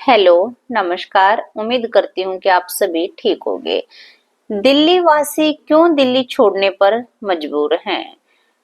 Hello, नमस्कार। उम्मीद करती हूँ कि आप सभी ठीक होंगे। दिल्ली वासी क्यों दिल्ली छोड़ने पर मजबूर हैं?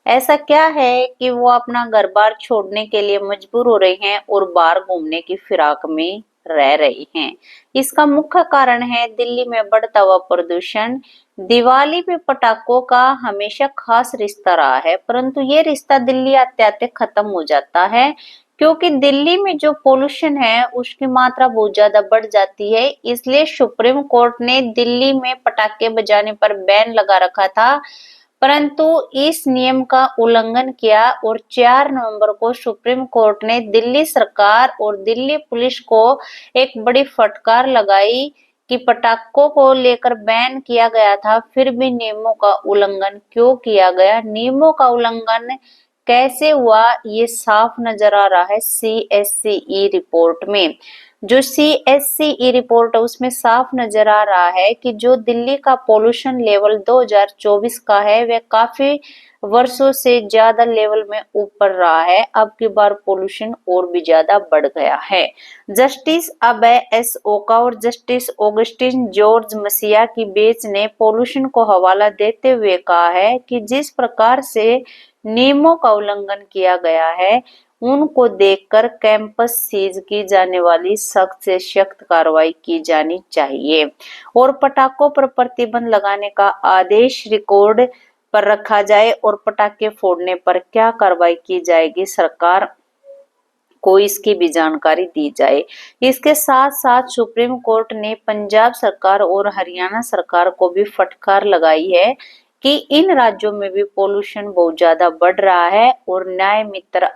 ऐसा क्या है कि वो अपना घर-बार छोड़ने के लिए मजबूर हो रहे हैं और बाहर घूमने की फिराक में रह रहे हैं? इसका मुख्य कारण है दिल्ली में बढ़ता हुआ प्रदूषण। दिवाली पे पटाखों का हमेशा खास रिश्ता रहा है, परंतु ये रिश्ता दिल्ली आते-आते खत्म हो जाता है क्योंकि दिल्ली में जो पोल्यूशन है उसकी मात्रा बहुत ज्यादा बढ़ जाती है। इसलिए सुप्रीम कोर्ट ने दिल्ली में पटाखे बजाने पर बैन लगा रखा था, परंतु इस नियम का उल्लंघन किया और 4 नवंबर को सुप्रीम कोर्ट ने दिल्ली सरकार और दिल्ली पुलिस को एक बड़ी फटकार लगाई कि पटाखों को लेकर बैन किया गया था, फिर भी नियमों का उल्लंघन क्यों किया गया? नियमों का उल्लंघन कैसे हुआ ये साफ नजर आ रहा है सीएससीई रिपोर्ट में। जो सीएससीई रिपोर्ट है उसमें साफ नजर आ रहा है कि जो दिल्ली का पोल्यूशन लेवल 2024 का है वह काफी वर्षों से ज्यादा लेवल में ऊपर रहा है। अब की बार पोल्यूशन और भी ज्यादा बढ़ गया है। जस्टिस अभय एस ओका और जस्टिस ऑगस्टिन जॉर्ज मसिया की बेंच ने पोल्यूशन को हवाला देते हुए कहा है कि जिस प्रकार से नियमों का उल्लंघन किया गया है उनको देखकर कैंपस सीज की जाने वाली सख्त से सख्त कार्रवाई की जानी चाहिए और पटाखों पर प्रतिबंध लगाने का आदेश रिकॉर्ड पर रखा जाए और पटाखे फोड़ने पर क्या कार्रवाई की जाएगी सरकार को इसकी भी जानकारी दी जाए। इसके साथ साथ सुप्रीम कोर्ट ने पंजाब सरकार और हरियाणा सरकार को भी फटकार लगाई है कि इन राज्यों में भी पोल्यूशन बहुत ज्यादा बढ़ रहा है और न्याय मित्र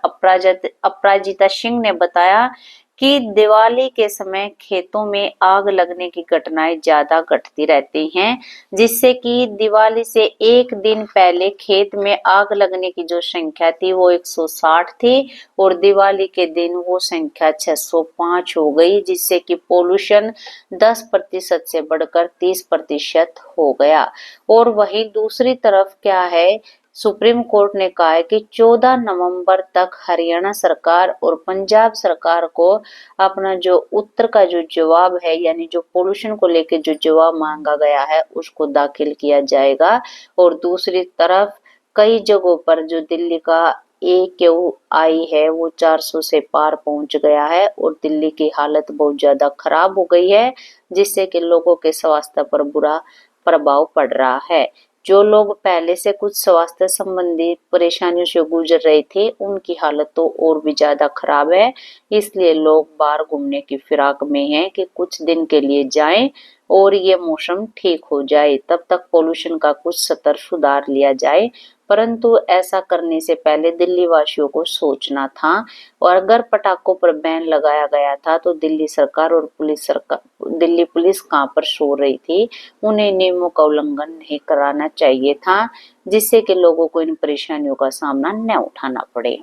अपराजिता सिंह ने बताया कि दिवाली के समय खेतों में आग लगने की घटनाएं ज्यादा घटती रहती हैं, जिससे कि दिवाली से एक दिन पहले खेत में आग लगने की जो संख्या थी वो 160 थी और दिवाली के दिन वो संख्या 605 हो गई, जिससे कि पोल्यूशन 10% से बढ़कर 30% हो गया। और वहीं दूसरी तरफ क्या है, सुप्रीम कोर्ट ने कहा है कि 14 नवंबर तक हरियाणा सरकार और पंजाब सरकार को अपना जो उत्तर का जो जवाब है, यानी जो पोल्यूशन को लेकर जो जवाब मांगा गया है उसको दाखिल किया जाएगा। और दूसरी तरफ कई जगहों पर जो दिल्ली का AQI है वो 400 से पार पहुंच गया है और दिल्ली की हालत बहुत ज्यादा खराब हो गई है, जिससे कि लोगों के स्वास्थ्य पर बुरा प्रभाव पड़ रहा है। जो लोग पहले से कुछ स्वास्थ्य संबंधी परेशानियों से गुजर रहे थे उनकी हालत तो और भी ज्यादा खराब है। इसलिए लोग बाहर घूमने की फिराक में हैं कि कुछ दिन के लिए जाएं और ये मौसम ठीक हो जाए, तब तक पोल्यूशन का कुछ स्तर सुधार लिया जाए। परंतु ऐसा करने से पहले दिल्ली वासियों को सोचना था और अगर पटाखों पर बैन लगाया गया था तो दिल्ली पुलिस कहाँ पर सो रही थी? उन्हें नियमों का उल्लंघन नहीं कराना चाहिए था, जिससे कि लोगों को इन परेशानियों का सामना न उठाना पड़े।